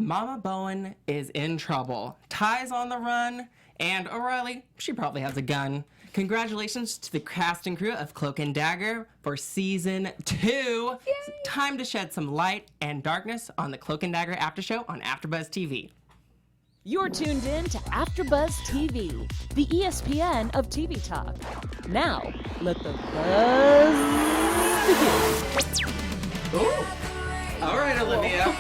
Mama Bowen is in trouble. Ty's on the run, and O'Reilly, she probably has a gun. Congratulations to the cast and crew of Cloak and Dagger for Season 2. It's time to shed some light and darkness on the Cloak and Dagger After Show on AfterBuzz TV. You're tuned in to AfterBuzz TV, the ESPN of TV talk. Now, let the buzz begin. Ooh. All right, Olivia.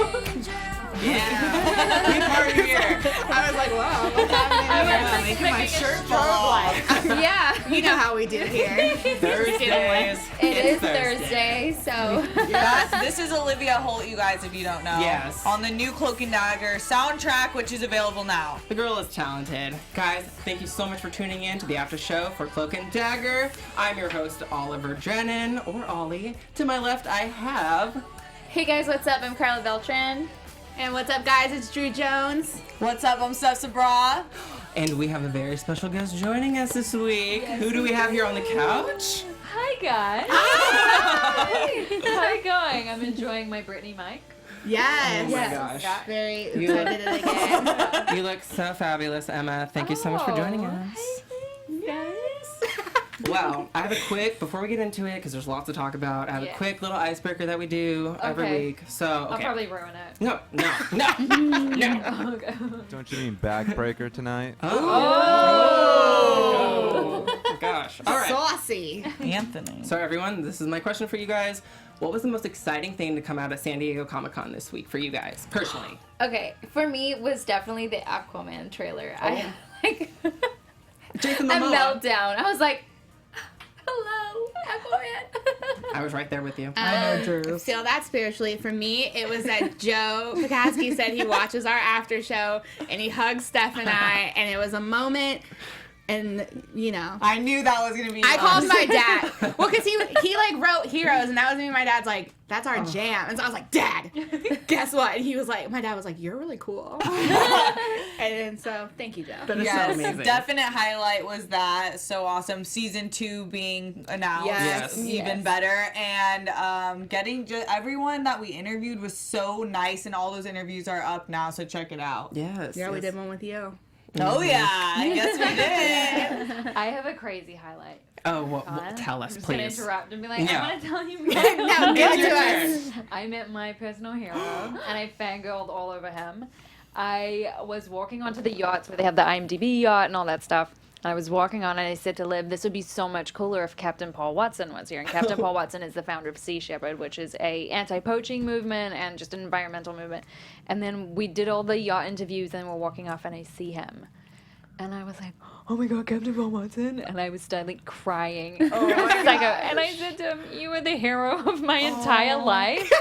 Yeah. Big party here. I was like, wow, what's happening here? Making my shirt fall off. Yeah. You know how we do here. Thursdays. It is Thursday, so. Yes, this is Olivia Holt, you guys, if you don't know. Yes. On the new Cloak and Dagger soundtrack, which is available now. The girl is talented. Guys, thank you so much for tuning in to the after show for Cloak and Dagger. I'm your host, Oliver Drennan, or Ollie. To my left, I have... Hey guys, what's up? I'm Karla Beltran. And what's up, guys? It's Drew Jones. What's up? I'm Steph Sabraw. And we have a very special guest joining us this week. Yes, Who do we have here on the couch? Hi guys. Hi. How you going? I'm enjoying my Britney mic. Yes. Oh my gosh. Very. You I did it again. You look so fabulous, Emma. Thank you so much for joining us. Guys. Well, I have a quick, before we get into it, because there's lots to talk about, I have a quick little icebreaker that we do every Okay. week. So, okay. I'll probably ruin it. No. Okay. Don't you mean backbreaker tonight? Oh gosh. All right. Saucy. Anthony. So everyone, this is my question for you guys. What was the most exciting thing to come out of San Diego Comic-Con this week for you guys, personally? Okay, for me, it was definitely the Aquaman trailer. I Jason a Momoa. meltdown. I was like, hello, Aquaman. I was right there with you. So that spiritually, for me, it was that Joe Pekaski said he watches our after show and he hugs Steph and I, and it was a moment. And, you know, I knew that was going to be I called my dad. Well, because he like wrote Heroes, and that was me and my dad's like, that's our jam. And so I was like, Dad, guess what? And he was like, my dad was like, you're really cool. And so, thank you, Joe. That is so Yes, amazing. definite highlight was that. So awesome. Season 2 being announced. Yes. Even better. And getting everyone that we interviewed was so nice, and all those interviews are up now, so check it out. Yes. Yeah, we did one with you. Oh, yeah. I guess we did. I have a crazy highlight. Oh, well, Colin. tell us, I'm just please. gonna interrupt and be like, No. I want to tell you. Now, give it to us. I met my personal hero, and I fangirled all over him. I was walking onto the yachts where they have the IMDb yacht and all that stuff. I was walking on and I said to Liv, this would be so much cooler if Captain Paul Watson was here. And Captain Paul Watson is the founder of Sea Shepherd, which is a anti-poaching movement and just an environmental movement. And then we did all the yacht interviews and we're walking off and I see him. And I was like, oh my God, Captain Paul Watson. And I was starting crying. And I said to him, you were the hero of my entire life.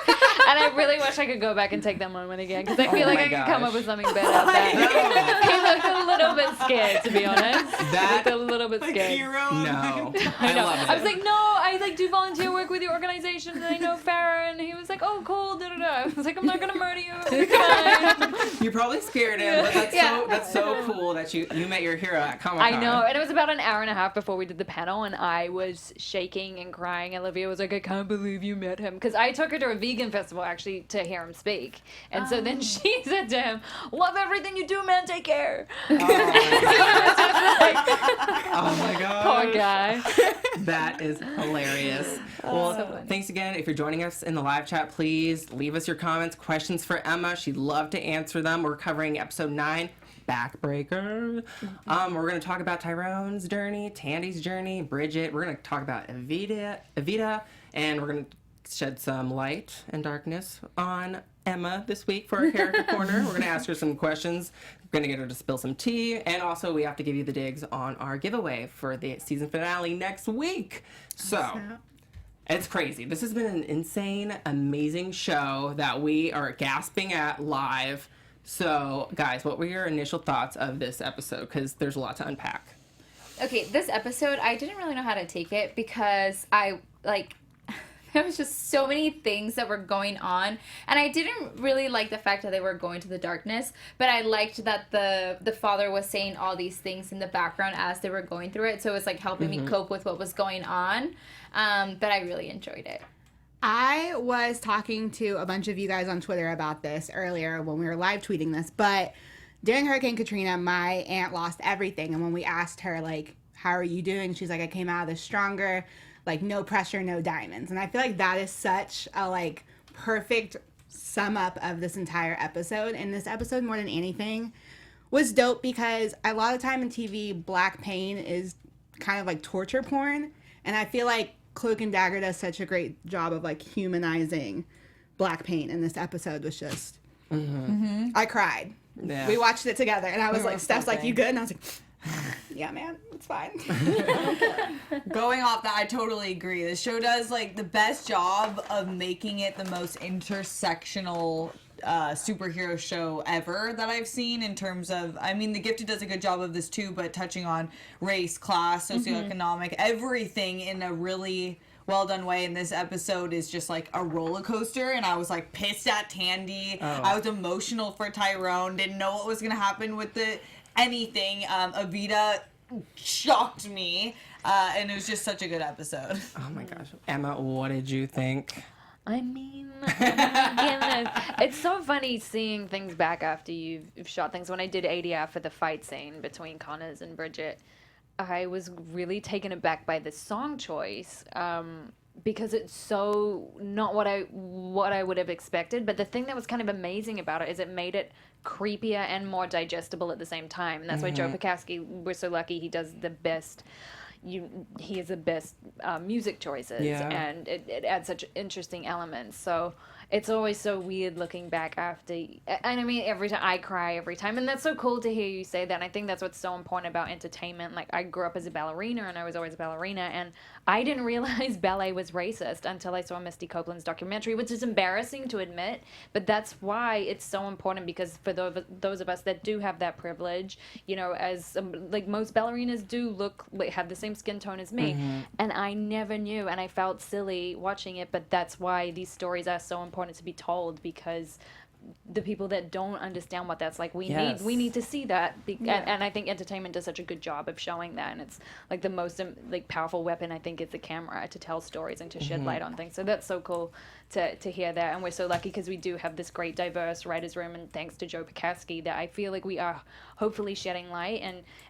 And I really wish I could go back and take that moment again, because I feel like my I could come up gosh. with something better at that. He looked a little bit scared, to be honest. He looked a little bit scared. No. I know. love it. I was like, no, I do volunteer work with your organization, and I know Farrah, and he was like, oh, cool, da-da-da. I was like, I'm not gonna murder you. It's fine. You probably scared him, but that's so cool that you met your hero at Comic-Con. I know, and it was about an hour and a half before we did the panel, and I was shaking and crying. And Olivia was like, I can't believe you met him. Because I took her to a vegan festival, actually, to hear him speak. And so then she said to him, love everything you do, man, take care. Oh my god. Poor guy. That is hilarious. Well, so funny. thanks again. If you're joining us in the live chat, please leave us your comments, questions for Emma. She'd love to answer them. We're covering episode 9, Backbreaker. We're going to talk about Tyrone's journey, Tandy's journey, Brigid. We're going to talk about Evita, and we're going to shed some light and darkness on Emma this week for our character corner. We're going to ask her some questions. We're going to get her to spill some tea. And also, we have to give you the digs on our giveaway for the season finale next week. So, it's crazy. This has been an insane, amazing show that we are gasping at live. So, guys, what were your initial thoughts of this episode? Because there's a lot to unpack. Okay, this episode, I didn't really know how to take it because there was just so many things that were going on, and I didn't really like the fact that they were going to the darkness, but I liked that the father was saying all these things in the background as they were going through it, so it was like helping me cope with what was going on, but I really enjoyed it. I was talking to a bunch of you guys on Twitter about this earlier when we were live tweeting this, but during Hurricane Katrina, my aunt lost everything. And when we asked her, like, how are you doing? She's like, I came out of this stronger, like, no pressure, no diamonds. And I feel like that is such a, like, perfect sum up of this entire episode. And this episode, more than anything, was dope because a lot of time in TV, black pain is kind of like torture porn. And I feel like Cloak and Dagger does such a great job of, like, humanizing black pain. And this episode was just, I cried. Yeah. We watched it together, and I was like, were Steph's like, flipping. you good? And I was like, yeah, man, it's fine. Going off that, I totally agree. The show does like the best job of making it the most intersectional superhero show ever that I've seen in terms of, I mean, The Gifted does a good job of this too, but touching on race, class, socioeconomic, everything in a really well done way. In this episode is just like a roller coaster, and I was like pissed at Tandy. I was emotional for Tyrone. Didn't know what was gonna happen with anything. Avita shocked me, and it was just such a good episode. Oh my gosh. Emma, what did you think? I mean, oh my goodness. It's so funny seeing things back after you've shot things. When I did ADR for the fight scene between Connors and Brigid, I was really taken aback by the song choice because it's so not what I would have expected. But the thing that was kind of amazing about it is it made it creepier and more digestible at the same time. And that's why Joe Pekaski, we're so lucky he does the best. He has the best music choices, and it adds such interesting elements. So it's always so weird looking back after. And I mean, every time I cry every time, and that's so cool to hear you say that. And I think that's what's so important about entertainment. Like, I grew up as a ballerina, and I was always a ballerina, and I didn't realize ballet was racist until I saw Misty Copeland's documentary, which is embarrassing to admit, but that's why it's so important, because for those of us that do have that privilege, you know, as like most ballerinas do have the same skin tone as me, and I never knew, and I felt silly watching it, but that's why these stories are so important to be told, because the people that don't understand what that's like, we need to see that, and I think entertainment does such a good job of showing that, and it's like the most like powerful weapon, I think, is the camera to tell stories and to shed light on things. So that's so cool to hear that, and we're so lucky because we do have this great diverse writers room, and thanks to Joe Pekaski, that I feel like we are hopefully shedding light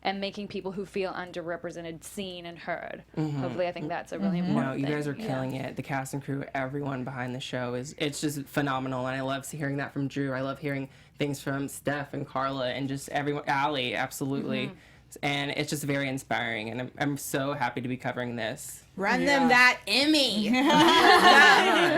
and making people who feel underrepresented seen and heard. Hopefully, I think that's a really important No, you thing. guys are killing it. The cast and crew, everyone behind the show it's just phenomenal, and I love hearing that from Drew. I love hearing things from Steph and Karla and just everyone. Allie, absolutely. And it's just very inspiring, and I'm so happy to be covering this. Run them that Emmy.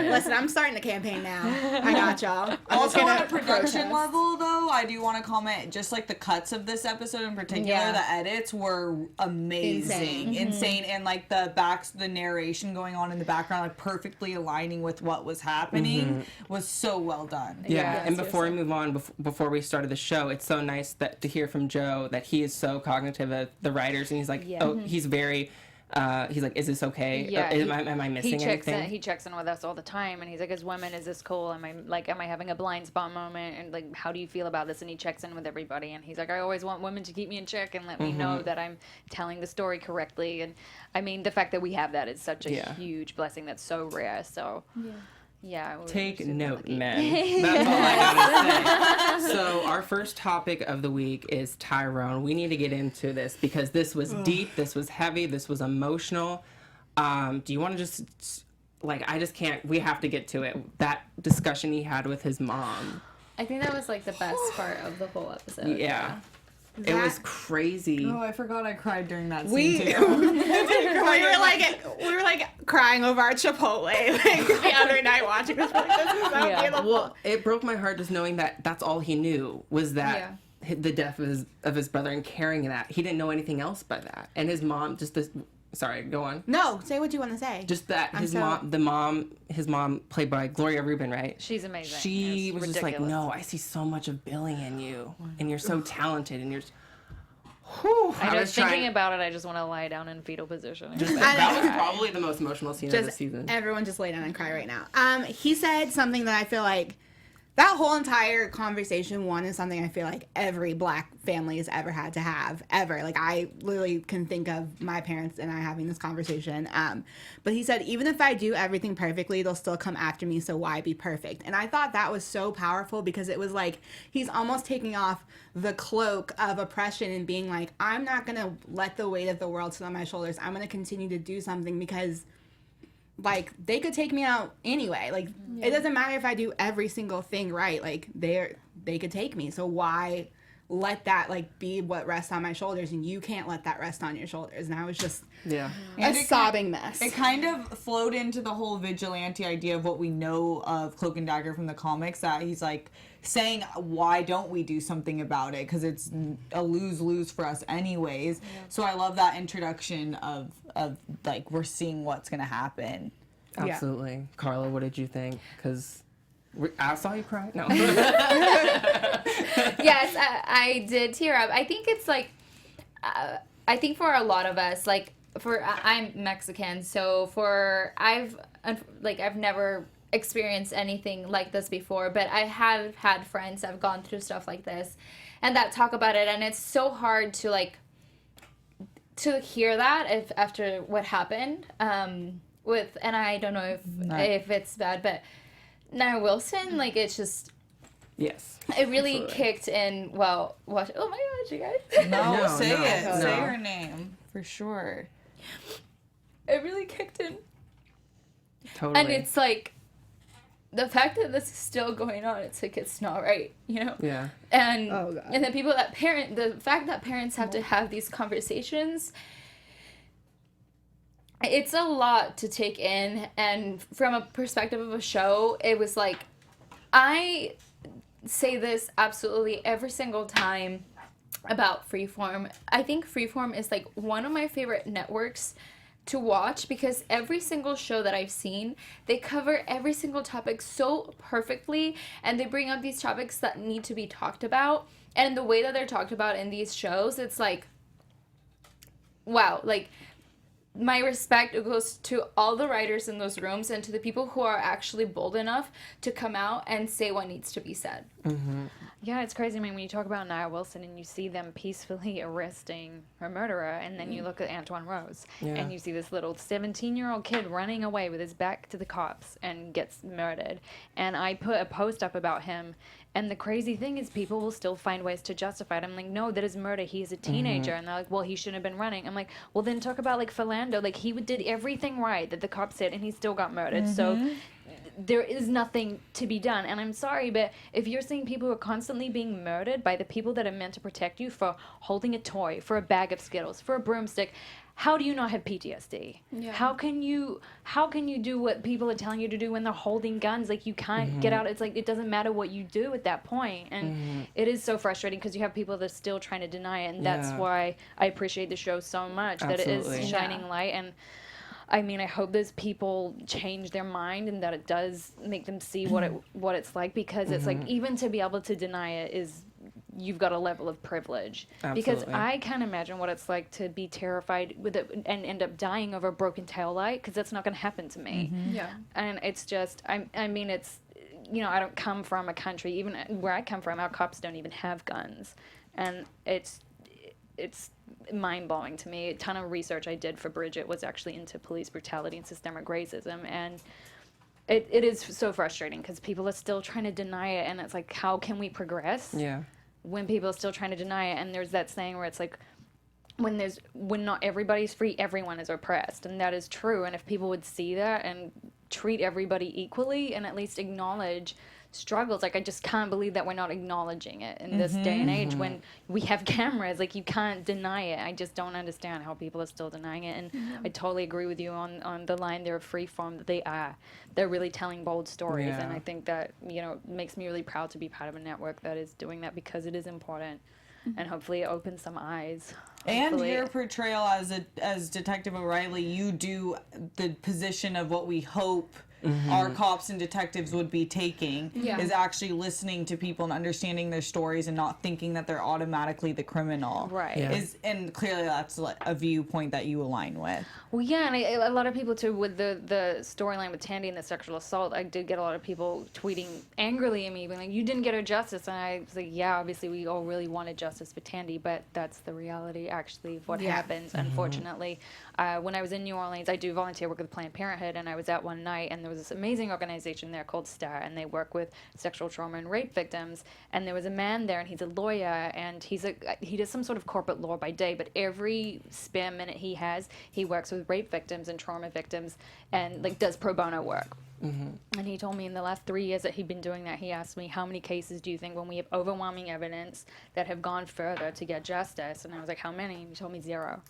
Listen, I'm starting the campaign now. I got y'all. I'm just Also, gonna on a production protest. level, though, I do want to comment, just like the cuts of this episode in particular, the edits were amazing. Insane. And like the narration going on in the background, like perfectly aligning with what was happening, was so well done. Yeah, and before we move on, before we started the show, it's so nice to hear from Joe that he is so cognitive of the writers, and he's like, he's very... he's like, is this okay? Yeah, Am I missing anything? He checks in with us all the time, and he's like, as women, is this cool? Am I having a blind spot moment? And like, how do you feel about this? And he checks in with everybody, and he's like, I always want women to keep me in check and let me know that I'm telling the story correctly. And I mean, the fact that we have that is such a huge blessing that's so rare. So. Yeah. Take note, men. That's all I gotta say. So our first topic of the week is Tyrone. We need to get into this because this was deep, this was heavy, this was emotional. Do you want to just, like, I just can't, we have to get to it. That discussion he had with his mom. I think that was like the best part of the whole episode. Yeah. It was crazy. Oh, I forgot I cried during that scene We too. were like crying over our Chipotle like the other night watching this. Like, this is so beautiful. Well, it broke my heart just knowing that that's all he knew was that the death of his brother, and carrying that. He didn't know anything else but that. And his mom, just this. Sorry, go on. No, say what you want to say. Just that his mom, played by Gloria Rubin, right? She's amazing. She It's was just like, ridiculous. no, I see so much of Billy in you, and you're so talented, and you're. Whew, I was just thinking trying- about it, I just want to lie down in fetal position. that was probably the most emotional scene of the Just season. everyone just lay down and cry right now. He said something that I feel like that whole entire conversation, one, is something I feel like every Black family has ever had to have, ever. Like, I literally can think of my parents and I having this conversation. But he said, even if I do everything perfectly, they'll still come after me, so why be perfect? And I thought that was so powerful because it was like he's almost taking off the cloak of oppression and being like, I'm not going to let the weight of the world sit on my shoulders. I'm going to continue to do something because... like, they could take me out anyway. Like, it doesn't matter if I do every single thing right. Like, they could take me. So why let that, like, be what rests on my shoulders? And you can't let that rest on your shoulders. And I was just a sobbing mess. It kind of flowed into the whole vigilante idea of what we know of Cloak and Dagger from the comics, that he's, like, saying, why don't we do something about it? Because it's a lose-lose for us anyways. Yeah. So I love that introduction of like, we're seeing what's going to happen. Absolutely. Yeah. Karla, what did you think? Because I saw you cry. No. Yes, I did tear up. I think it's like, I think for a lot of us, like, I'm Mexican, so I've never experienced anything like this before, but I have had friends that have gone through stuff like this and that talk about it, and it's so hard to, like, to hear that after what happened and I don't know if it's bad, but Nia Wilson, like, it's just it really absolutely kicked in. Well, what? Oh my gosh, you guys! No, say it. Say her name for sure. It really kicked in. Totally. And it's like the fact that this is still going on. It's like, it's not right, you know. Yeah. And and the fact that parents have to have these conversations. It's a lot to take in, and from a perspective of a show, it was like, I say this absolutely every single time about Freeform. I think Freeform is like one of my favorite networks to watch because every single show that I've seen, they cover every single topic so perfectly, and they bring up these topics that need to be talked about, and the way that they're talked about in these shows, it's like, wow, like, my respect goes to all the writers in those rooms and to the people who are actually bold enough to come out and say what needs to be said. Mm-hmm. Yeah, it's crazy. I mean, when you talk about Nia Wilson and you see them peacefully arresting her murderer, and then you look at Antoine Rose, and you see this little 17-year-old kid running away with his back to the cops and gets murdered. And I put a post up about him, and the crazy thing is people will still find ways to justify it. I'm like, no, that is murder. He is a teenager. Mm-hmm. And they're like, well, he shouldn't have been running. I'm like, well, then talk about, like, Philando. Like, he did everything right that the cops said, and he still got murdered. Mm-hmm. So there is nothing to be done. And I'm sorry, but if you're seeing people who are constantly being murdered by the people that are meant to protect you for holding a toy, for a bag of Skittles, for a broomstick, how do you not have PTSD? Yeah. How can you do what people are telling you to do when they're holding guns? Like, you can't get out. It's like, it doesn't matter what you do at that point. And it is so frustrating because you have people that are still trying to deny it. And that's why I appreciate the show so much, that it is shining light. And I mean, I hope those people change their mind and that it does make them see what it's like, because it's like, even to be able to deny it is, you've got a level of privilege. Absolutely. Because I can't imagine what it's like to be terrified with it and end up dying over a broken tail light, because that's not going to happen to me. Mm-hmm. Yeah. And it's just, I mean, it's, you know, I don't come from a country, even where I come from, our cops don't even have guns. And it's mind-blowing to me. A ton of research I did for Brigid was actually into police brutality and systemic racism, and it is so frustrating because people are still trying to deny it, and it's like, how can we progress when people are still trying to deny it? And there's that saying where it's like, when not everybody's free, everyone is oppressed, and that is true. And if people would see that and treat everybody equally and at least acknowledge struggles, like, I just can't believe that we're not acknowledging it in this day and age when we have cameras. Like, you can't deny it. I just don't understand how people are still denying it. And I totally agree with you on the line there of Freeform, that they're really telling bold stories. And I think that, you know, makes me really proud to be part of a network that is doing that, because it is important. And hopefully it opens some eyes. And your portrayal as Detective O'Reilly, you do the position of what we hope our cops and detectives would be taking, Yeah. is actually listening to people and understanding their stories and not thinking that they're automatically the criminal. Right. Yeah. And clearly that's like a viewpoint that you align with. Well, yeah, and a lot of people too with the storyline with Tandy and the sexual assault. I did get a lot of people tweeting angrily at me, being like, "You didn't get her justice," and I was like, "Yeah, obviously we all really wanted justice for Tandy, but that's the reality actually of what happens, unfortunately." When I was in New Orleans, I do volunteer work with Planned Parenthood, and I was out one night, and there was this amazing organization there called STAR, and they work with sexual trauma and rape victims. And there was a man there, and he's a lawyer, and he does some sort of corporate law by day, but every spare minute he has, he works with rape victims and trauma victims, and like does pro bono work. And he told me in the last 3 years that he'd been doing that, he asked me, how many cases do you think when we have overwhelming evidence that have gone further to get justice? And I was like, how many? And he told me 0.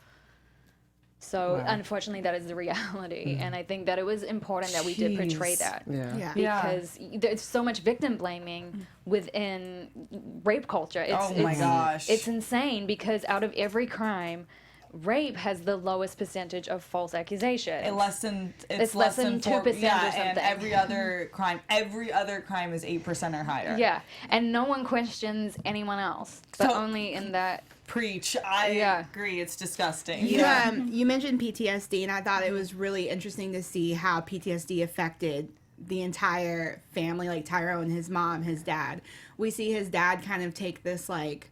So unfortunately, that is the reality. And I think that it was important that we did portray that. Yeah. Because there's so much victim blaming within rape culture. It's, Gosh. It's insane because out of every crime, rape has the lowest percentage of false accusations. It's less than 2% or something. And every other crime is 8% or higher. Yeah, and no one questions anyone else, but So- only in that. Preach. I agree. It's disgusting. You mentioned PTSD, and I thought it was really interesting to see how PTSD affected the entire family, like Tyrone, his mom, his dad. We see his dad kind of take this like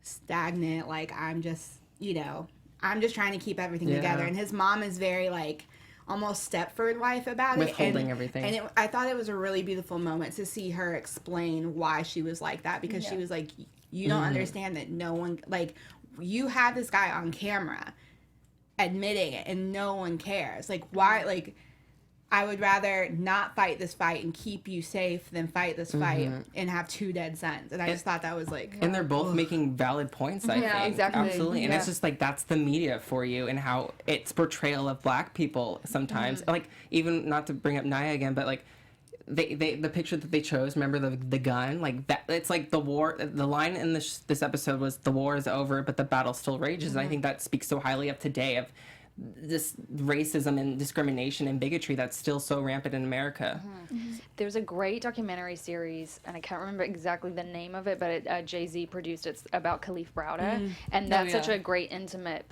stagnant, like I'm just trying to keep everything together, and his mom is very like almost Stepford wife about it, withholding everything. And I thought it was a really beautiful moment to see her explain why she was like that, because she was like, you don't understand that no one, like, you have this guy on camera admitting it and no one cares. Like, why, like, I would rather not fight this fight and keep you safe than fight this fight and have 2 dead sons. And I just thought that was like... And they're both making valid points, I think. exactly. Absolutely. And it's just like, that's the media for you and how it's portrayal of black people sometimes. Like, even, not to bring up Naya again, but like, the picture that they chose, remember the gun, like that, it's like the war, the line in this episode was, the war is over but the battle still rages. And I think that speaks so highly of today, of this racism and discrimination and bigotry that's still so rampant in America. There's a great documentary series, and I can't remember exactly the name of it, but Jay-Z produced it. It's about Khalif Browder, and that's such a great intimate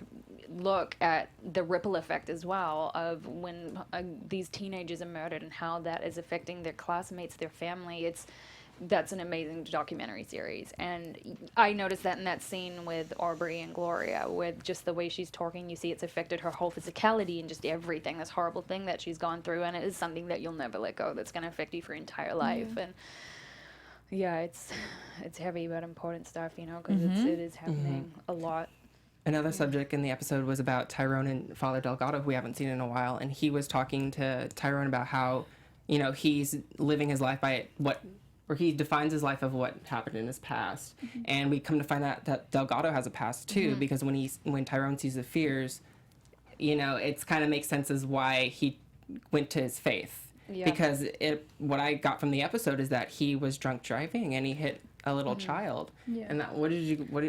look at the ripple effect as well of when these teenagers are murdered and how that is affecting their classmates, their family. That's an amazing documentary series. And I noticed that in that scene with Aubrey and Gloria, with just the way she's talking, you see it's affected her whole physicality and just everything, this horrible thing that she's gone through, and it is something that you'll never let go, that's going to affect you for your entire life. And yeah, it's heavy but important stuff, because it is happening a lot. Another subject in the episode was about Tyrone and Father Delgado, who we haven't seen in a while, and he was talking to Tyrone about how, he's living his life by or he defines his life of what happened in his past. And we come to find out that Delgado has a past too, because when Tyrone sees the fears, it's kind of makes sense as why he went to his faith. Yeah. Because what I got from the episode is that he was drunk driving and he hit a little child. Yeah. And what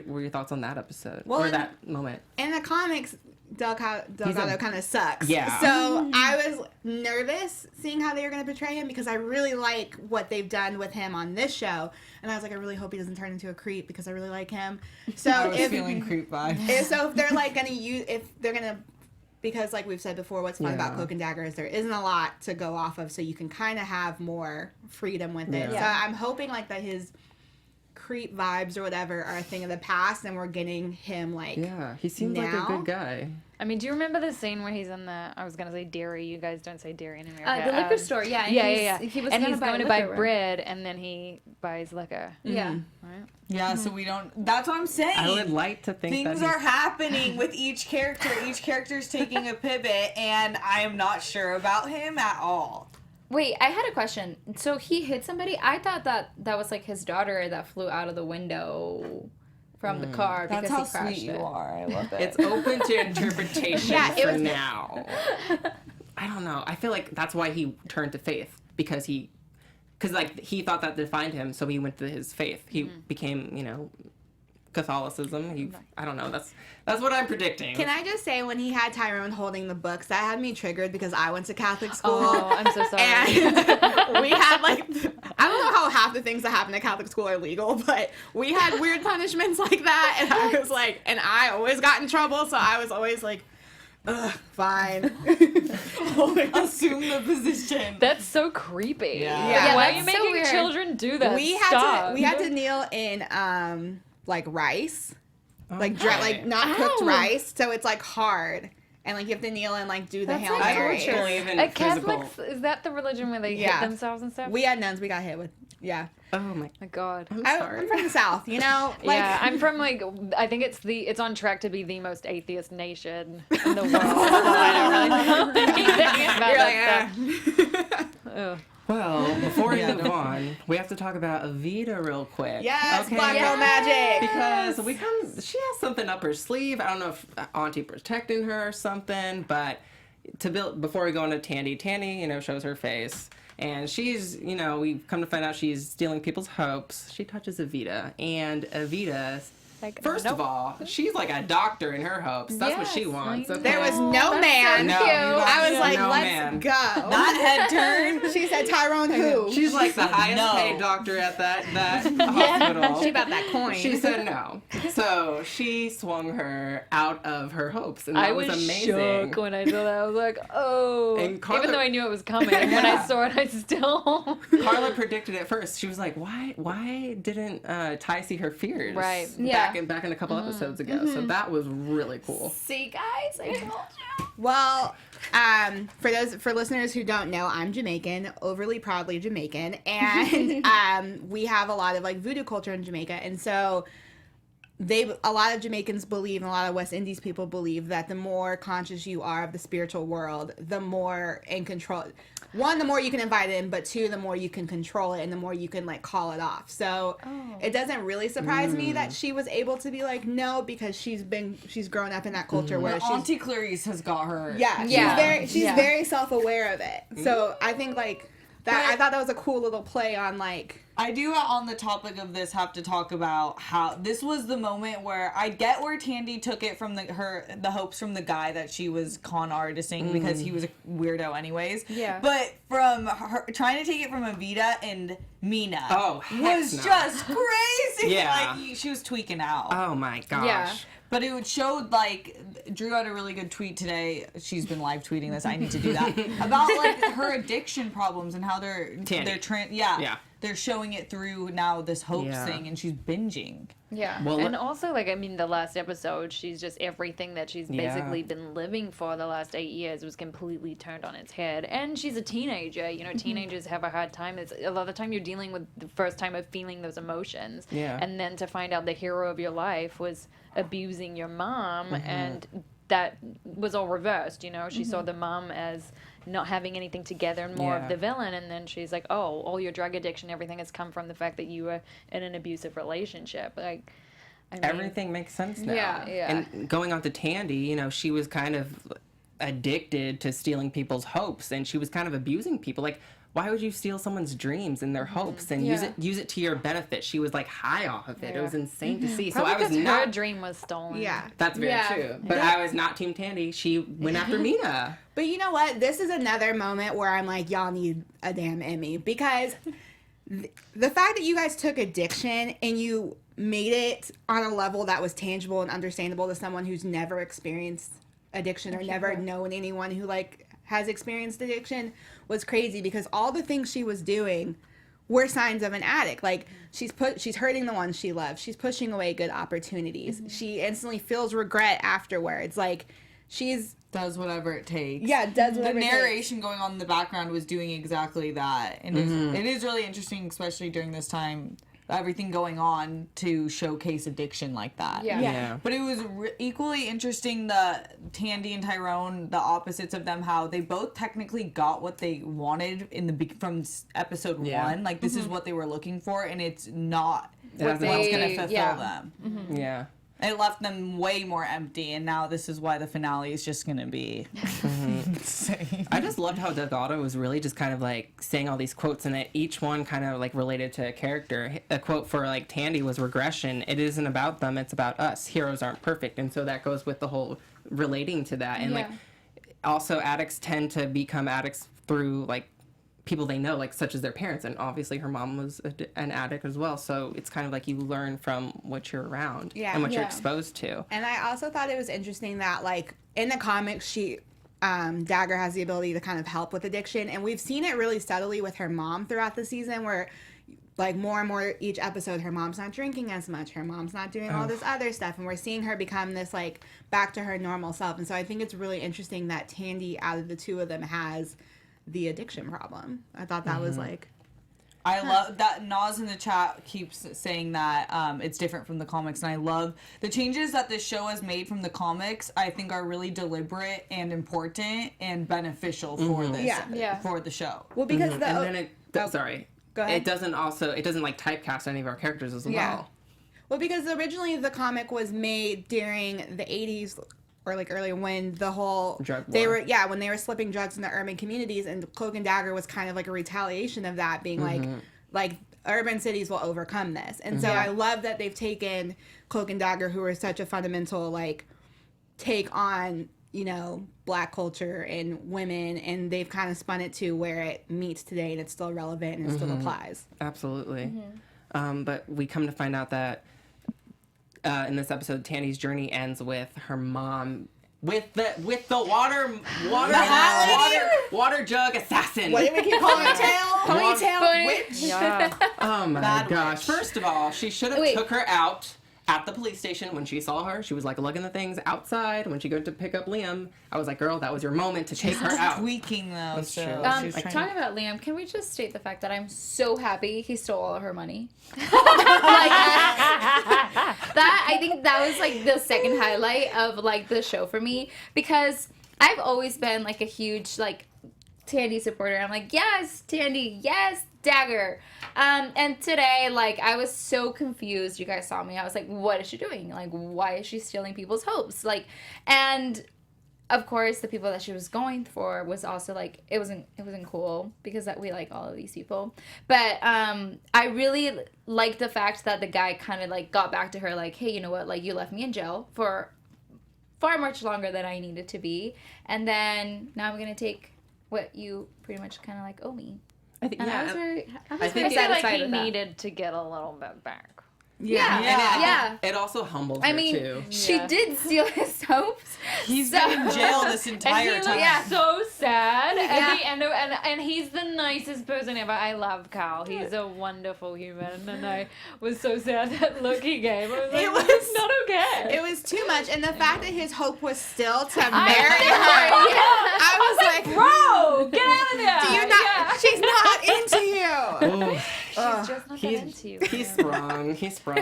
were your thoughts on that episode? Or that moment? In the comics, Delgado kind of sucks. Yeah. So I was nervous seeing how they were going to portray him, because I really like what they've done with him on this show. And I was like, I really hope he doesn't turn into a creep, because I really like him. So I was feeling creep vibes. So if they're like going to because like we've said before, what's fun about Cloak and Dagger is there isn't a lot to go off of, so you can kind of have more freedom with it. So I'm hoping like that his creep vibes or whatever are a thing of the past, and we're getting him like he seems like a good guy. I mean, do you remember the scene where he's in I was going to say dairy, you guys don't say dairy in America. The liquor store, yeah. And He was he's going to buy liquor, bread, and then he buys liquor. Yeah. Right? Yeah, so we don't... That's what I'm saying. I would like to think things are happening with each character. Each character's taking a pivot, and I am not sure about him at all. Wait, I had a question. So he hit somebody? I thought that was like his daughter that flew out of the window from the car because That's he how crashed sweet it. you are. I love it. It's open to interpretation it for was now. I don't know. I feel like that's why he turned to faith, because he thought that defined him, so he went to his faith. He became, Catholicism. I don't know. That's what I'm predicting. Can I just say, when he had Tyrone holding the books, that had me triggered because I went to Catholic school. Oh, I'm so sorry. And we had, like, I don't know how half the things that happen at Catholic school are legal, but we had weird punishments like that. And I was like, and I always got in trouble, so I was always like, ugh, fine. Assume the position. That's so creepy. Yeah, Why are that's you so making weird. children do that? We Stop. had to kneel in like rice, like Okay. not cooked rice, so it's like hard, and like you have to kneel and like do the That's Hail like I Mary. don't believe in At physical. Catholics, is that the religion where they Yeah. hit themselves and stuff? We had nuns. We got hit with Oh my. My God. I'm I'm sorry. from the South, you know. Like, Yeah, I'm from I think it's on track to be the most atheist nation in the world. I don't really know anything about You're that like, stuff. Ugh. Well, before we move on, we have to talk about Evita real quick. yes, Okay? Black Girl Magic. Because she has something up her sleeve. I don't know if Auntie protecting her or something, but before we go into Tandy, shows her face. And she's, we've come to find out she's stealing people's hopes. She touches Evita, and Evita, first of all, she's like a doctor in her hopes. That's what she Yes, wants. I Okay? There was no man. No, I was like, no let's man. go. Not head turn. She said, Tyrone who? She's like the highest no. paid doctor at that hospital. She about that coin. She said no. So she swung her out of her hopes, and that I was amazing. shook when I saw that. I was like, oh. And Karla- Even though I knew it was coming, when I saw it, I still. Carla predicted it first. She was like, "Why didn't Ty see her fears?" Right. Yeah. Back in a couple episodes ago. So that was really cool. See, guys, I told you. Well, for listeners who don't know, I'm Jamaican, overly proudly Jamaican, and we have a lot of like voodoo culture in Jamaica, and so a lot of Jamaicans believe, and a lot of West Indies people believe, that the more conscious you are of the spiritual world, the more in control. One, the more you can invite in, but two, the more you can control it, and the more you can like call it off. So it doesn't really surprise me that she was able to be like, no, because she's grown up in that culture where she's Auntie Clarice has got her. she's very self-aware of it. So I think like that. I thought that was a cool little play on like. I do, on the topic of this, have to talk about how this was the moment where I get where Tandy took it from the hopes from the guy that she was con artisting because he was a weirdo anyways. Yeah. But from her trying to take it from Evita and Mina was no. just crazy. Yeah. Like she was tweaking out. Oh my gosh. Yeah. But it showed, like, Drew had a really good tweet today. She's been live tweeting this. I need to do that. About, like, her addiction problems and how they're they're showing it through now this hopes thing, and she's binging. Yeah. Well, and also, like, I mean, the last episode, she's just everything that she's basically been living for the last 8 years was completely turned on its head. And she's a teenager. You know, teenagers have a hard time. It's a lot of the time you're dealing with the first time of feeling those emotions. Yeah. And then to find out the hero of your life was abusing your mom, and that was all reversed. You know, she saw the mom as not having anything together and more of the villain, and then she's like, oh, all your drug addiction, everything has come from the fact that you were in an abusive relationship. Like, I mean, Everything makes sense now. Yeah. And going on to Tandy, she was kind of addicted to stealing people's hopes, and she was kind of abusing people. Like, why would you steal someone's dreams and their hopes and use it to your benefit? She was like high off of it. It was insane to see. probably So I was because not. her dream was stolen. Yeah. That's very true. But I was not Team Tandy. She went after Mina. But you know what? This is another moment where I'm like, y'all need a damn Emmy, because the fact that you guys took addiction and you made it on a level that was tangible and understandable to someone who's never experienced addiction or never known anyone who like has experienced addiction was crazy, because all the things she was doing were signs of an addict. Like she's hurting the ones she loves. She's pushing away good opportunities. She instantly feels regret afterwards. Like she's Does whatever it takes. does whatever The it takes. narration going on in the background was doing exactly that. And it is really interesting, especially during this time, everything going on to showcase addiction like that. Yeah. But it was equally interesting, the Tandy and Tyrone, the opposites of them, how they both technically got what they wanted from episode 1. Like, this is what they were looking for, and it's not what's going to fulfill them. Yeah. It left them way more empty, and now this is why the finale is just gonna be insane. I just loved how Delgado was really just kind of like saying all these quotes, and that each one kind of like related to a character. A quote for like Tandy was regression. It isn't about them, it's about us. Heroes aren't perfect. And so that goes with the whole relating to that. And like also addicts tend to become addicts through like people they know, like such as their parents, and obviously her mom was an addict as well, so it's kind of like you learn from what you're around and what you're exposed to. And I also thought it was interesting that like in the comics she Dagger has the ability to kind of help with addiction, and we've seen it really subtly with her mom throughout the season, where like more and more each episode her mom's not drinking as much, her mom's not doing all this other stuff, and we're seeing her become this like back to her normal self. And so I think it's really interesting that Tandy out of the two of them has the addiction problem. I thought that was like... I love that Nas in the chat keeps saying that it's different from the comics, and I love the changes that this show has made from the comics. I think are really deliberate and important and beneficial for this for the show. Well, because and then sorry. Go ahead. It doesn't like typecast any of our characters as well. Well, because originally the comic was made during the 80s or like earlier when the whole drug they war. were when they were slipping drugs in the urban communities, and Cloak and Dagger was kind of like a retaliation of that, being like urban cities will overcome this. And so I love that they've taken Cloak and Dagger, who are such a fundamental like take on, you know, Black culture and women, and they've kind of spun it to where it meets today and it's still relevant and it still applies. Absolutely. But we come to find out that in this episode, Tandy's journey ends with her mom with the water jug assassin. What did we keep calling it? Ponytail witch. Yeah. Oh my Bad gosh! witch. First of all, she should have took her out at the police station when she saw her. She was like lugging the things outside when she go to pick up Liam. I was like, girl, that was your moment to take her out. Tweaking though. That's So true. she was trying Talking about Liam, can we just state the fact that I'm so happy he stole all of her money? I think that was like the second highlight of like the show for me, because I've always been like a huge like Tandy supporter. I'm like, yes, Tandy, yes, Dagger. And today, like, I was so confused. You guys saw me. I was like, what is she doing? Like, why is she stealing people's hopes? Like, and of course, the people that she was going for was also like, it wasn't cool because that we like all of these people. But I really liked the fact that the guy kind of like got back to her like, hey, you know what? Like, you left me in jail for far much longer than I needed to be, and then now I'm gonna take what you pretty much kind of like owe me. I think, And I was very I feel satisfied like he with that. needed to get a little bit back. Yeah. It also humbled her I mean, too. she Yeah. did steal his hopes. He's been in jail this entire And he time. looked so sad Yeah. at the end of, and he's the nicest person ever. I love Carl. He's a wonderful human, and I was so sad that look he gave. I was like, It was- it's not okay. It was too much, and the fact that his hope was still to marry her, I was like, bro, get out of there. do you not? She's not into you. Oh, She's just not that into you. he's sprung. He's sprung.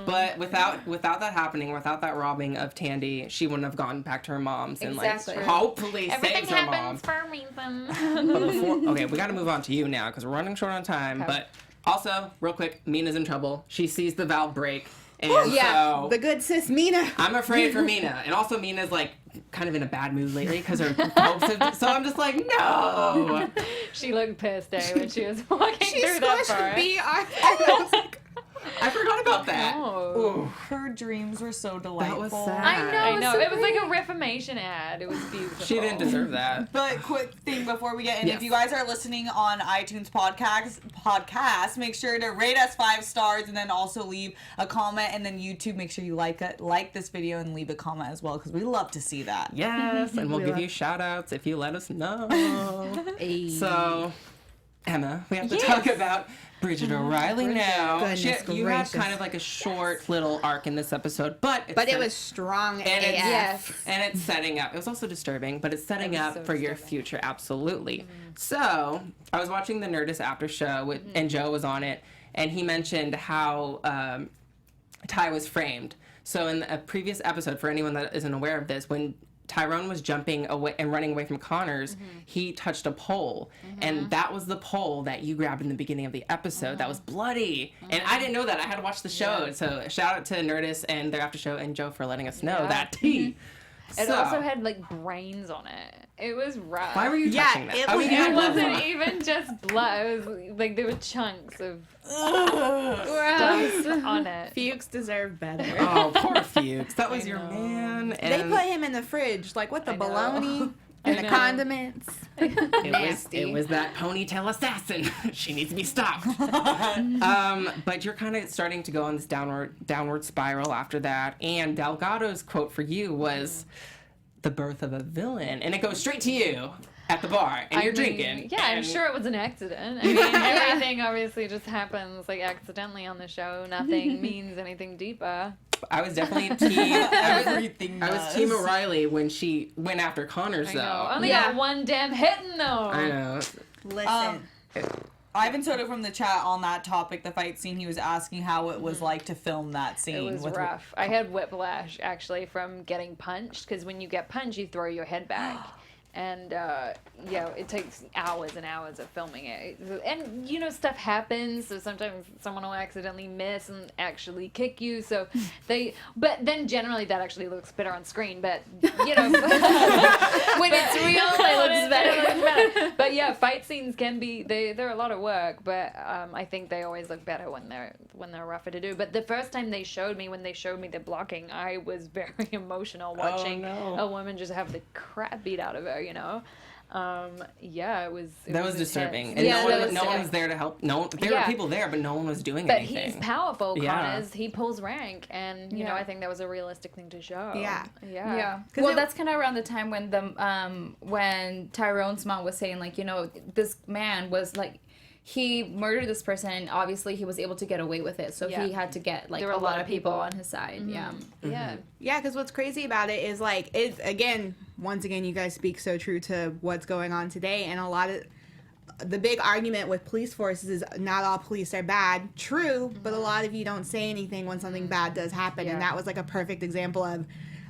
But without that happening, without that robbing of Tandy, she wouldn't have gone back to her mom's and Exactly. like hopefully Everything saves her mom. happens for a reason. But before, okay, we got to move on to you now because we're running short on time. Okay. But also, real quick, Mina's in trouble. She sees the valve break, and so The good sis Mina. I'm afraid for Mina. And also, Mina's like kind of in a bad mood lately because her hopes have. So I'm just like, no. She looked pissed, when she was walking She through that squished forest. me. I was like, I forgot about that. Oh. Ooh, Her dreams were so delightful. that was sad. I know. so it was like a Reformation ad. It was beautiful. She didn't deserve that. But quick thing before we get in, Yes. if you guys are listening on iTunes podcast, make sure to rate us 5 stars and then also leave a comment. And then YouTube, make sure you like this video and leave a comment as well, because we love to see that. Yes, and we'll give you shout outs if you let us know. So, Emma, we have to talk about Brigid O'Reilly now. Goodness You have gracious. kind of like a short little arc in this episode, but but it was strong and it's, AF. Yes. and it's setting up. It was also disturbing, but it's setting was up so for your disturbing. future, absolutely. So, I was watching the Nerdist After Show, with, and Joe was on it, and he mentioned how Ty was framed. So, in a previous episode, for anyone that isn't aware of this, when Tyrone was jumping away and running away from Connors, he touched a pole. And that was the pole that you grabbed in the beginning of the episode that was bloody. And I didn't know that. I had to watch the show. So shout out to Nerdist and their after show and Joe for letting us know that tea. It also had like brains on it. It was rough. Why were you touching that? It wasn't even just blood. It was like there were chunks of stuff on it. Fuchs deserved better. Oh, poor Fuchs. That was your man. They And put him in the fridge, like what the bologna and the condiments. it was that ponytail assassin. She needs to be stopped. But you're kind of starting to go on this downward spiral after that. And Delgado's quote for you was the birth of a villain. And it goes straight to you at the bar. And you're drinking. Yeah, I'm sure it was an accident. I mean, everything obviously just happens like accidentally on the show. Nothing means anything deeper. I was definitely team. I was team O'Reilly when she went after Connors, though. Only got one damn hitting though. I know. Listen. Ivan Soto from the chat on that topic, the fight scene, he was asking how it was like to film that scene. It was rough. I had whiplash actually from getting punched because when you get punched, you throw your head back. And, it takes hours and hours of filming it. And, stuff happens, so sometimes someone will accidentally miss and actually kick you, but then generally that actually looks better on screen, but, when it's real, it looks better. But yeah, fight scenes can be, they're a lot of work, but I think they always look better when they're rougher to do. But the first time when they showed me the blocking, I was very emotional watching a woman just have the crap beat out of her. It was. That was disturbing, and no one was there to help. There were people there, but no one was doing anything. But he's powerful, Connors. He pulls rank, and I think that was a realistic thing to show. Yeah. Well, that's kind of around the time when when Tyrone's mom was saying this man was like. He murdered this person, and obviously he was able to get away with it. So he had to get there were a lot of people on his side. Mm-hmm. Yeah, because what's crazy about it is once again, you guys speak so true to what's going on today, and a lot of the big argument with police forces is not all police are bad. True, but a lot of you don't say anything when something bad does happen, and that was like a perfect example of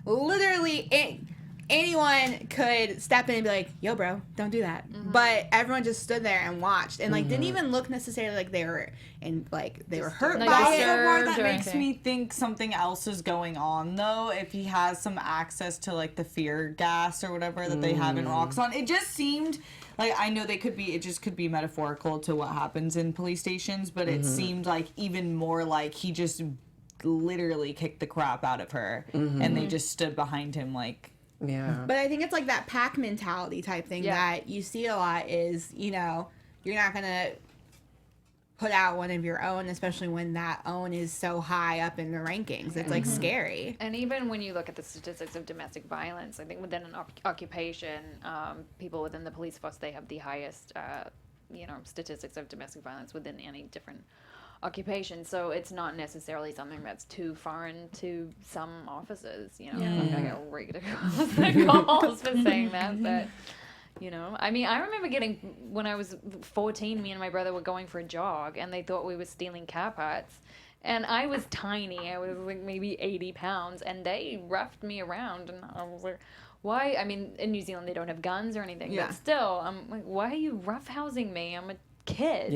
literally anyone could step in and be like, yo, bro, don't do that. Mm-hmm. But everyone just stood there and watched and didn't even look necessarily like they were hurt by it. The part that makes me think something else is going on, though, if he has some access to the fear gas or whatever that they have in Roxxon. It just seemed I know it just could be metaphorical to what happens in police stations, but it seemed even more he just literally kicked the crap out of her and they just stood behind him Yeah. But I think it's that pack mentality type thing that you see a lot is, you're not going to put out one of your own, especially when that own is so high up in the rankings. It's scary. And even when you look at the statistics of domestic violence, I think within an occupation, people within the police force, they have the highest, statistics of domestic violence within any different occupation, so it's not necessarily something that's too foreign to some officers. I'm gonna get ridiculous for saying that, but I mean, I remember when I was 14, me and my brother were going for a jog, and they thought we were stealing car parts. And I was tiny. I was maybe 80 pounds, and they roughed me around, and I was like, why? I mean, in New Zealand they don't have guns or anything, but still, I'm like, why are you roughhousing me? I'm a kid,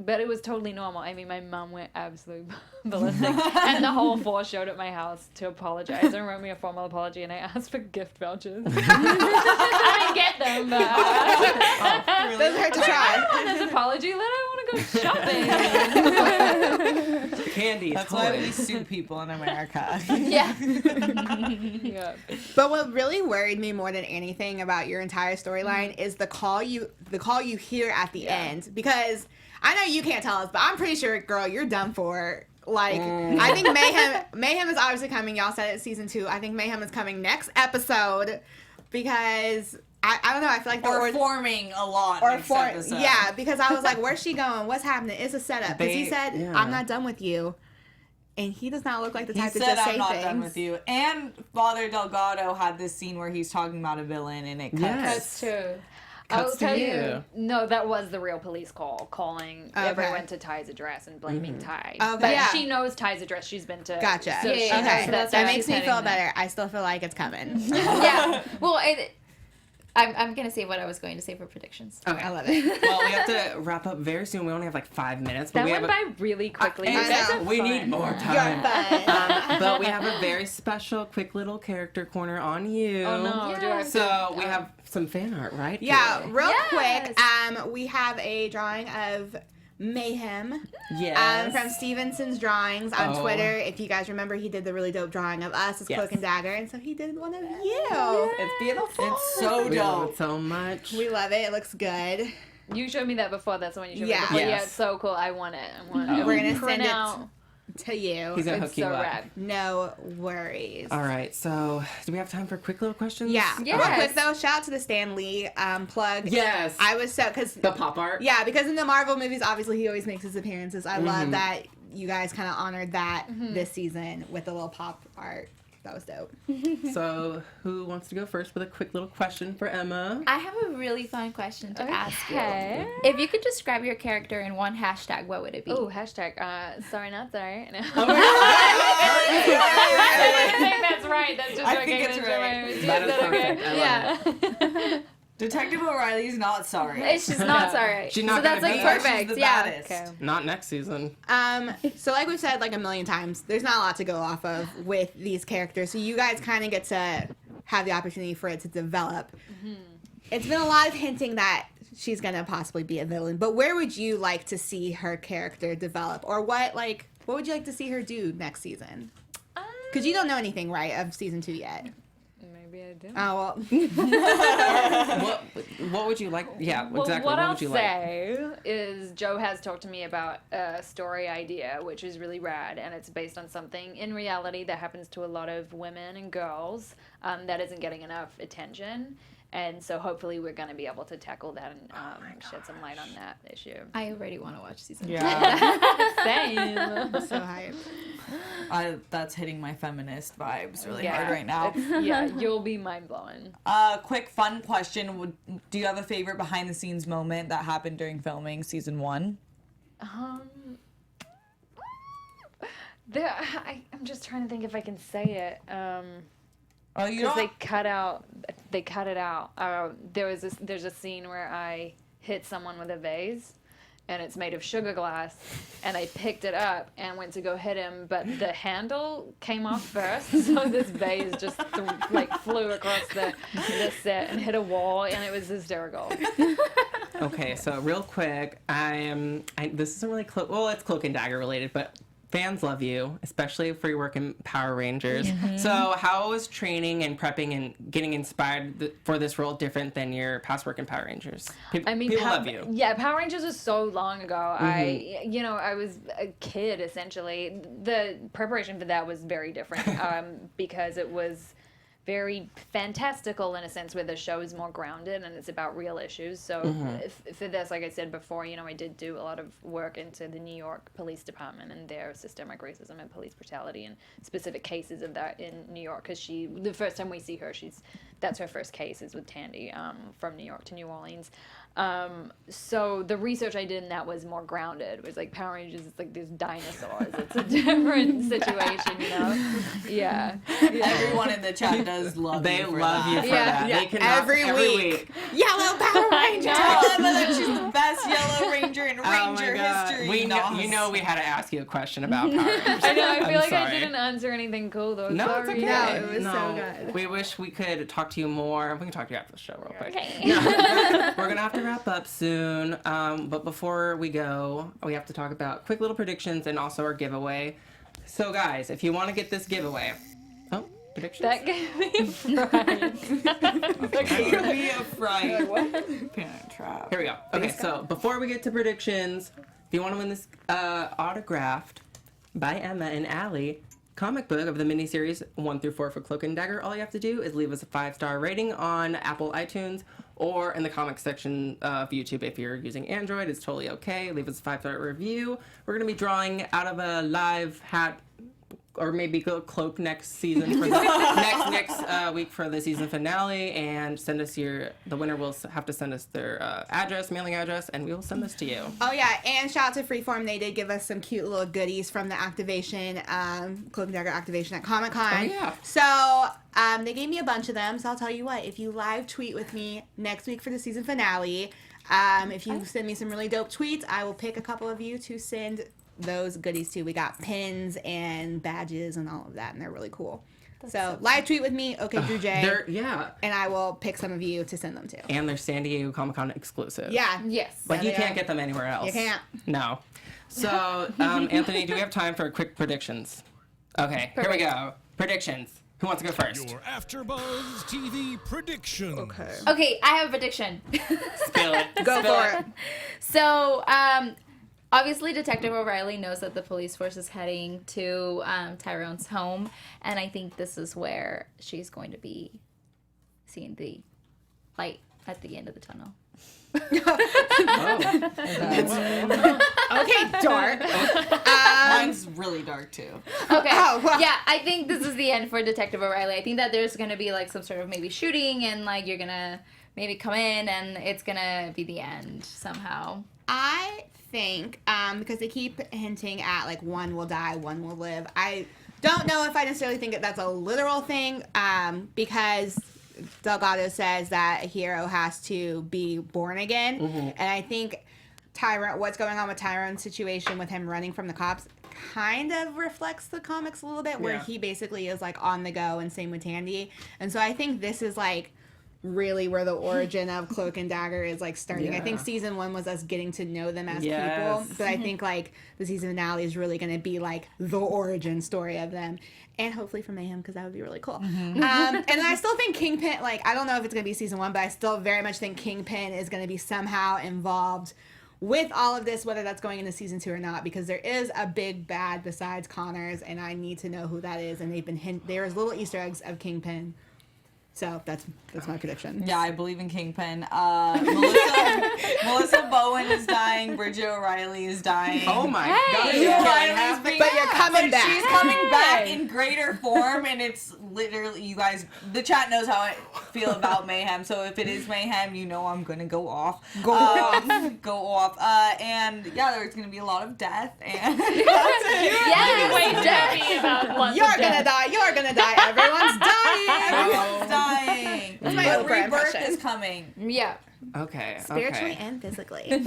but it was totally normal. I mean, my mom went absolutely ballistic, and the whole force showed at my house to apologize and wrote me a formal apology, and I asked for gift vouchers. I didn't get them, but those hurt to try. On this apology letter, I want to go shopping. Candy. That's why we sue people in America. Yeah. But what really worried me more than anything about your entire storyline is the call you hear at the end, because I know you can't tell us, but I'm pretty sure, girl, you're done for. I think Mayhem is obviously coming. Y'all said it season 2. I think Mayhem is coming next episode because I don't know. I feel like they're forming a lot. Yeah, because I was like, where's she going? What's happening? It's a setup. Because he said, I'm not done with you. And he does not look like the type to just say things. He said, I'm not done with you. And Father Delgado had this scene where he's talking about a villain, and it cuts. That's true. cuts to tell you. No, that was the real police call, calling everyone to Ty's address and blaming Ty. Okay. But Yeah. she knows Ty's address. She's been to. Gotcha. So she knows Okay. that That makes she's me heading feel there. better. I still feel like it's coming. Yeah. Well, I'm gonna say what I was going to say for predictions. Okay. I love it. Well, we have to wrap up very soon. We only have like 5 minutes. But That we went have by really quickly. I You guys know. are we fun. need more time. But we have a very special, quick little character corner on you. Oh no! Do I have to- So we have some fan art, right? Yeah, Kaylee? real Yes. quick, we have a drawing of Mayhem Yes. from Stevenson's Drawings on Oh. Twitter. If you guys remember, he did the really dope drawing of us as Yes. Cloak and Dagger, and so he did one of you. It's beautiful. It's so We love dope. it so much. We love it. It looks good. You showed me that before. That's the one you showed Yeah. me before. Yes. Yeah, it's so cool. I want it. I want it. We're gonna Print send it out. to you. He's gonna It's hook you so up. rad. No worries. All right. So, do we have time for quick little questions? Yeah. Yes. Real quick though, shout out to the Stan Lee plug. Yes. I was so because The pop art. yeah, because in the Marvel movies, obviously he always makes his appearances. I love that you guys kind of honored that this season with the little pop art. That was dope. So, who wants to go first with a quick little question for Emma? I have a really fun question to ask Okay. you. If you could describe your character in one hashtag, what would it be? Oh, hashtag. Sorry, not sorry. No. Oh my God. I think that's right. That's just I what think came it's into right. my- Is That is that okay? perfect. I love Yeah. Detective O'Reilly's not sorry. It's just not sorry. She's not so that's gonna like be. She's perfect. the Yeah. baddest. Okay. Not next season. So like we've said like a million times, there's not a lot to go off of with these characters. So you guys kind of get to have the opportunity for it to develop. It's been a lot of hinting that she's gonna possibly be a villain, but where would you like to see her character develop, or what would you like to see her do next season? Because you don't know anything, right, of season 2 yet. Maybe I do. Oh well. What would you like? Yeah, Well, exactly. what What I'll would you like? say is Joe has talked to me about a story idea, which is really rad, and it's based on something in reality that happens to a lot of women and girls that isn't getting enough attention. And so hopefully we're going to be able to tackle that and shed some light on that issue. I already want to watch season 2. Yeah. Same. So hyped. That's hitting my feminist vibes really Yeah. hard right now. Yeah, you'll be mind blowing. Quick fun question. Do you have a favorite behind the scenes moment that happened during filming season 1? I'm just trying to think if I can say it. Oh, you Because don't? they cut it out. There's a scene where I hit someone with a vase, and it's made of sugar glass, and I picked it up and went to go hit him, but the handle came off first, so this vase just flew across the set and hit a wall, and it was hysterical. Okay, so real quick, this isn't really it's Cloak and Dagger related, but fans love you, especially for your work in Power Rangers. So how was training and prepping and getting inspired for this role different than your past work in Power Rangers? People love you. Yeah, Power Rangers was so long ago. I was a kid essentially. The preparation for that was very different because it was very fantastical in a sense where the show is more grounded and it's about real issues. So for this, like I said before, I did do a lot of work into the New York Police Department and their systemic racism and police brutality and specific cases of that in New York. Because the first time we see her, that's her first case is with Tandy from New York to New Orleans. So the research I did in that was more grounded. It was like Power Rangers, it's like there's dinosaurs. It's a different situation, Yeah. Everyone in the chat does love They you for love that. you for that. Yeah. They cannot, Every week. Yellow Power Ranger. Tell Emma that she's the best Yellow Ranger in Oh my Ranger God. history. We know we had to ask you a question about Power Rangers. I know, I feel I'm like I sorry. didn't answer anything cool though. No, it's Sorry. okay. No, it was so good. We wish we could talk to you more. We can talk to you after the show real quick. Okay. We're going to have to wrap up soon. But before we go, we have to talk about quick little predictions and also our giveaway. So, guys, if you want to get this giveaway... Oh, predictions? That gave me fright. Give me a fright. Parent trap. Here we go. Okay, so before we get to predictions, if you want to win this autographed by Emma and Allie comic book of the miniseries 1-4 for Cloak and Dagger, all you have to do is leave us a 5-star rating on Apple iTunes or in the comics section of YouTube. If you're using Android, it's totally okay. Leave us a 5-star review. We're going to be drawing out of a live hat or maybe go cloak next season for the next week for the season finale, and send us the winner will have to send us their mailing address, and we will send this to you. Oh yeah, and shout out to Freeform. They did give us some cute little goodies from the activation, Cloak and Dagger activation at Comic-Con. Oh, yeah. So they gave me a bunch of them. So I'll tell you what, if you live tweet with me next week for the season finale, if you send me some really dope tweets, I will pick a couple of you to send those goodies to. We got pins and badges and all of that, and they're really cool. So live tweet with me, okay, Drew J. And I will pick some of you to send them to. And they're San Diego Comic-Con exclusive. Yeah. Yes. But you can't get them anywhere else. You can't. No. So, Anthony, do we have time for quick predictions? Okay, here we go. Predictions. Who wants to go first? Your AfterBuzz TV prediction. Okay, I have a prediction. Spill it. Go for it. So, obviously, Detective O'Reilly knows that the police force is heading to Tyrone's home, and I think this is where she's going to be seeing the light at the end of the tunnel. Okay, dark. Mine's really dark too. Okay. Oh, wow. Yeah, I think this is the end for Detective O'Reilly. I think that there's going to be like some sort of maybe shooting, and like you're going to maybe come in and it's going to be the end somehow. I think, because they keep hinting at like one will die, one will live. I don't know if I necessarily think that that's a literal thing, because Delgado says that a hero has to be born again. And I think what's going on with Tyrone's situation with him running from the cops kind of reflects the comics a little bit, where he basically is like on the go, and same with Tandy. And so I think this is like really where the origin of Cloak and Dagger is like starting. I think season 1 was us getting to know them as people, but I think like the season finale is really going to be like the origin story of them, and hopefully for Mayhem, because that would be really cool. And I still think Kingpin, like I don't know if it's going to be season 1, but I still very much think Kingpin is going to be somehow involved with all of this, whether that's going into season 2 or not, because there is a big bad besides Connors, and I need to know who that is. And they've been there's little Easter eggs of Kingpin. So that's my prediction. Yeah, I believe in Kingpin. Melissa Bowen is dying. Brigid O'Reilly is dying. Oh my God. But you're coming back. She's coming back in greater form, and it's literally, you guys, the chat knows how I feel about Mayhem. So if it is Mayhem, you know I'm gonna go off. Go off. And yeah, there's gonna be a lot of death. And Yes! Wait, Debbie, about lots You're of gonna death. die. You're gonna die. Everyone's dying. everyone's dying. That's my But Oprah rebirth impression. is coming. Yeah. Okay. Spiritually and physically. I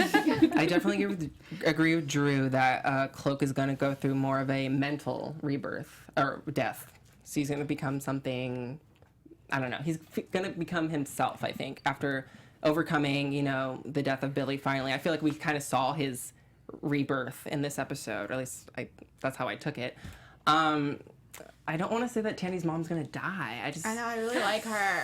definitely agree with Drew that Cloak is going to go through more of a mental rebirth or death. So he's going to become something, I don't know. He's going to become himself, I think, after overcoming, the death of Billy finally. I feel like we kind of saw his rebirth in this episode, or at least that's how I took it. I don't want to say that Tandy's mom's going to die. I know, I really like her.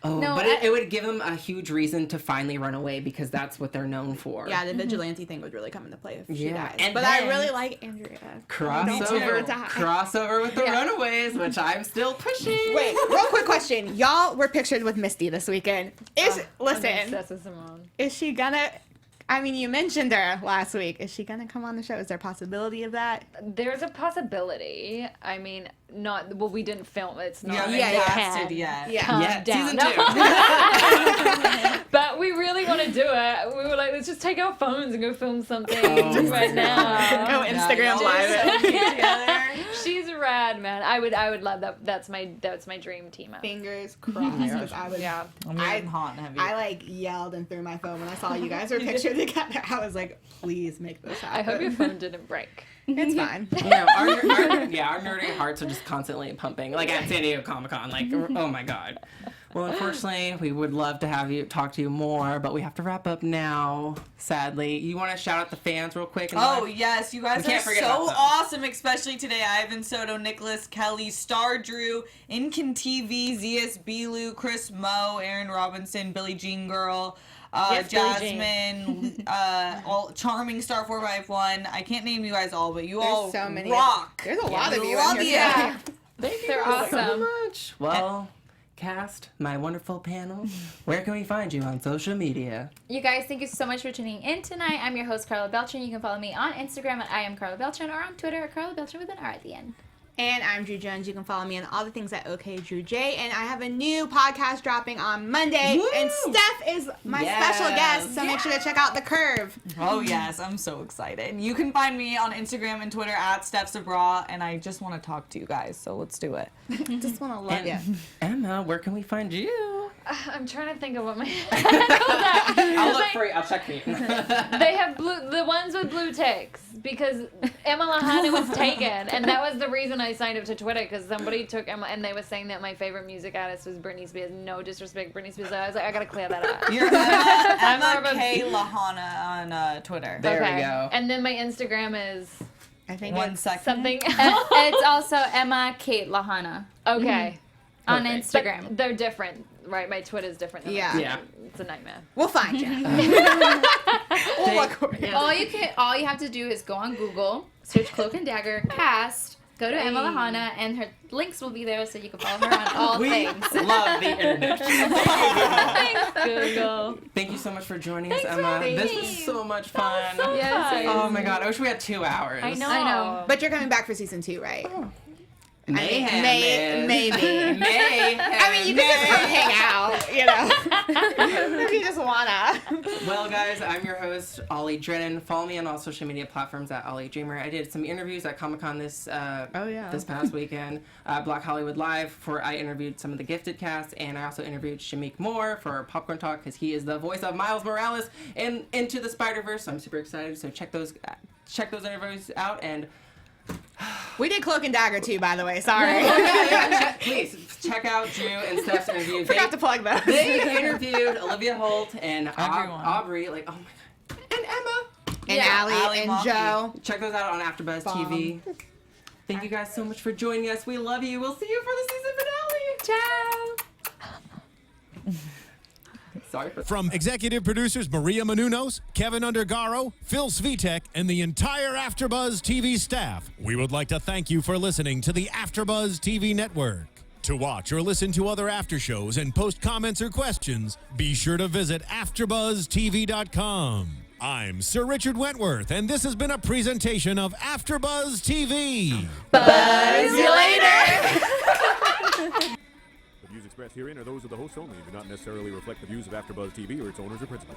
Oh, No, but it would give him a huge reason to finally run away, because that's what they're known for. Yeah, the vigilante thing would really come into play if she dies. And but then- I really like Andrea. Crossover with the Runaways, which I'm still pushing. Wait, real quick question. Y'all were pictured with Misty this weekend. Listen, is she gonna... I mean, you mentioned her last week. Is she gonna come on the show? Is there a possibility of that? There's a possibility. I mean, we didn't film it. It's not Casted yet. calm down. Season 2. But we really want to do it. We were like, let's just take our phones and go film something right now. Go Instagram live. Together. She's rad, man. I would love that. That's my dream team up. Fingers crossed. 'Cause I was, I'm getting hot and heavy. I like yelled and threw my phone when I saw you guys were pictured together. I was like, please make this happen. I hope your phone didn't break. It's fine. Our nerdy hearts are just constantly pumping, like at San Diego Comic-Con. Like, oh my God. Well, unfortunately, we would love to talk to you more, but we have to wrap up now, sadly. You want to shout out the fans real quick? Yes, you guys are forget so about them. awesome, especially today. Ivan Soto, Nicholas Kelly, Star Drew, Incan TV, ZS Belu, Chris Moe, Aaron Robinson, Billie Jean Girl, Jasmine, all Charming Star 451. I can't name you guys all, but you all so many rock. There's a lot of you. Love in you. here. They're awesome. Much. Well, cast, my wonderful panel, where can we find you on social media? You guys, thank you so much for tuning in tonight. I'm your host, Karla Beltran. You can follow me on Instagram at I am Karla Beltran, or on Twitter at Karla Beltran with an R at the end. And I'm Drew Jones. You can follow me on all the things at OKDrewJ. And I have a new podcast dropping on Monday. Woo! And Steph is my special guest. So make sure to check out The Curve. Oh, yes. I'm so excited. You can find me on Instagram and Twitter at Steph Sabraw. And I just want to talk to you guys. So let's do it. Just want to love you. Emma, where can we find you? I'm trying to think of what my. I'll look for you. I'll check for you. They have the ones with blue ticks because Emma Lahana was taken, and that was the reason I signed up to Twitter because somebody took Emma, and they were saying that my favorite music artist was Britney Spears. No disrespect, Britney Spears. I was like, I gotta clear that up. You're Emma K. Lahana on Twitter. There we go. And then my Instagram is I think One it's second. something. It's also Emma Kate Lahana Okay. on Perfect. Instagram. But they're different, right? My Twitter's different. Than Yeah. mine. Yeah. It's a nightmare. We'll find you. All you have to do is go on Google, search Cloak and Dagger cast, go to Emma Lahana, and her links will be there so you can follow her on all We things. love the internet. Google. Thank you so much for joining us, Emma. This was so much fun. Yes. Oh my god, I wish we had 2 hours. I know. I know. But you're coming back for season 2, right? Mayhem is. Maybe. Mayhem. I mean, you can just come hang out, you know. If you just wanna. Well, guys, I'm your host, Ollie Drennan. Follow me on all social media platforms at Ollie Dreamer. I did some interviews at Comic-Con this past weekend. Black Hollywood Live, I interviewed some of the Gifted cast, and I also interviewed Shamik Moore for Popcorn Talk because he is the voice of Miles Morales in Into the Spider-Verse. So I'm super excited. So check those interviews out and. We did Cloak and Dagger too, by the way. Sorry. Please check out Drew and Steph's interview. Forgot to plug those. They interviewed Olivia Holt and Everyone. Aubrey. Like, oh my god, and Emma. And Allie and Monkey. Joe. Check those out on AfterBuzz TV. Thank you guys so much for joining us. We love you. We'll see you for the season finale. Ciao. Sorry for From executive producers Maria Menounos, Kevin Undergaro, Phil Svitek, and the entire AfterBuzz TV staff, we would like to thank you for listening to the AfterBuzz TV network. To watch or listen to other after shows and post comments or questions, be sure to visit AfterBuzzTV.com. I'm Sir Richard Wentworth, and this has been a presentation of AfterBuzz TV. Buzz you later. The views expressed herein are those of the hosts only and do not necessarily reflect the views of AfterBuzz TV or its owners or principals.